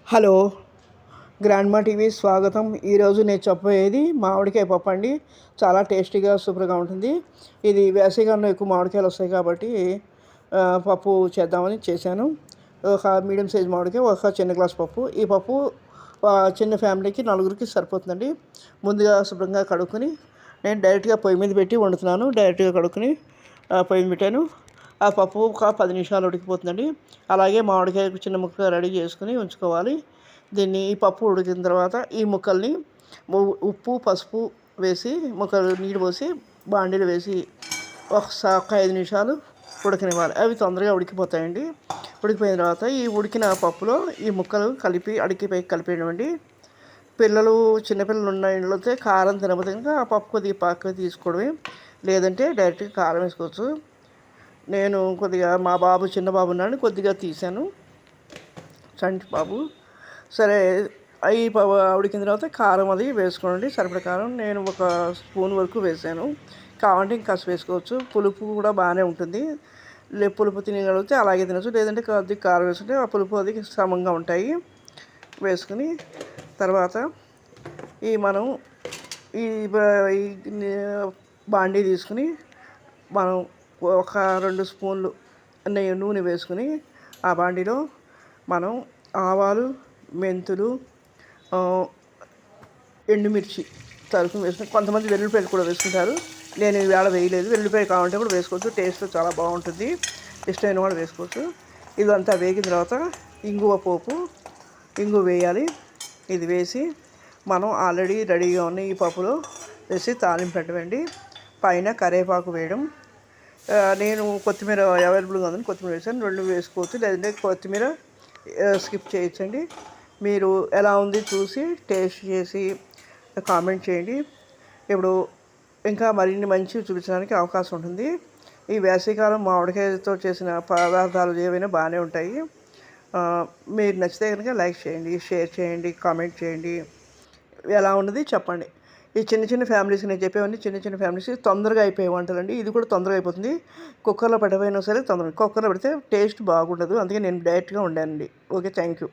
Hello, grandma TV స్వాగతం. ఈరోజు నేను చెప్పబోయేది మామిడికాయ పప్పు అండి. చాలా టేస్టీగా సూపర్గా ఉంటుంది. ఇది వేసవికాలంలో ఎక్కువ మామిడికాయలు వస్తాయి కాబట్టి పప్పు చేద్దామని చేశాను. ఒక మీడియం సైజ్ మామిడికాయ, ఒక చిన్న గ్లాస్ పప్పు. ఈ పప్పు చిన్న ఫ్యామిలీకి నలుగురికి సరిపోతుందండి. ముందుగా శుభ్రంగా కడుక్కొని నేను డైరెక్ట్గా పొయ్యి మీద పెట్టి వండుతున్నాను. డైరెక్ట్గా కడుక్కొని పొయ్యి మీద పెట్టాను. ఆ పప్పు ఒక 10 నిమిషాలు ఉడికిపోతుందండి. అలాగే మామిడికాయ చిన్న ముక్క రెడీ చేసుకుని ఉంచుకోవాలి. ఈ పప్పు ఉడికిన తర్వాత ఈ ముక్కల్ని ఉప్పు, పసుపు వేసి ముక్కలు నీళ్ళు పోసి బాండీలో వేసి ఒక 5 నిమిషాలు ఉడకనివ్వాలి. అవి తొందరగా ఉడికిపోతాయండి. ఉడికిపోయిన తర్వాత ఈ ఉడికిన పప్పులో ఈ ముక్కలు కలిపి కలిపేయడం. పిల్లలు చిన్నపిల్లలు ఉన్న ఇంట్లోతే కారం తినబోతే ఆ పప్పు కొద్దిగా పక్కకు తీసుకోవడమే, లేదంటే డైరెక్ట్గా కారం వేసుకోవచ్చు. నేను కొద్దిగా మా బాబు చిన్న బాబు ఉన్నాడు, కొద్దిగా తీసాను, చంటి బాబు. సరే, అవి ఉడికిన తర్వాత కారం అది వేసుకోండి, సరిపడ కారం. నేను ఒక స్పూన్ వరకు వేసాను. కావాలంటే ఇంకా వేసుకోవచ్చు. పులుపు కూడా బాగానే ఉంటుంది. పులుపు తినగలిగితే అలాగే తినచ్చు, లేదంటే కొద్దిగా కారం వేసుకుంటే ఆ పులుపు అది సమంగా ఉంటాయి. వేసుకుని తర్వాత మనం ఈ బాండీ తీసుకుని మనం ఒక 2 స్పూన్లు నూనె వేసుకుని ఆ బాండీలో మనం ఆవాలు, మెంతులు, ఎండుమిర్చి తరుకుని వేసుకుని, కొంతమంది వెల్లుల్లిపాయలు కూడా వేసుకుంటారు. నేను ఈవేళ వేయలేదు. వెల్లుల్లిపాయ కావాలంటే కూడా వేసుకోవచ్చు, టేస్ట్ చాలా బాగుంటుంది. ఇష్టమైన వాళ్ళు వేసుకోవచ్చు. ఇదంతా వేగిన తర్వాత ఇంగువ వేయాలి. ఇది వేసి మనం ఆల్రెడీ రెడీగా ఉన్న ఈ పప్పులో వేసి తాలింపు పెట్టండి. పైన కరివేపాకు వేయడం. నేను కొత్తిమీర అవైలబుల్గా ఉందని కొత్తిమీర వేసాను. 2 వేసుకోవచ్చు, లేదంటే కొత్తిమీర స్కిప్ చేయొచ్చండి. మీరు ఎలా ఉంది చూసి టేస్ట్ చేసి కామెంట్ చేయండి. ఇప్పుడు ఇంకా మరిన్ని మంచివి చూపించడానికి అవకాశం ఉంటుంది. ఈ వేసవికాలం మామిడికాయతో చేసిన పదార్థాలు ఏవైనా బాగానే ఉంటాయి. మీరు నచ్చితే కనుక లైక్ చేయండి, షేర్ చేయండి, కామెంట్ చేయండి. ఎలా ఉన్నది చెప్పండి. ఈ చిన్న ఫ్యామిలీస్కి నేను చెప్పేవన్నీ చిన్న ఫ్యామిలీస్కి తొందరగా అయిపోయే వంటలండి. ఇది కూడా తొందరగా అయిపోతుంది. కుక్కర్లో పెట్టకపోయినా సరే కుక్కర్లో పెడితే టేస్ట్ బాగుండదు. అందుకే నేను డైరెక్ట్గా వండానండి. Okay, thank you.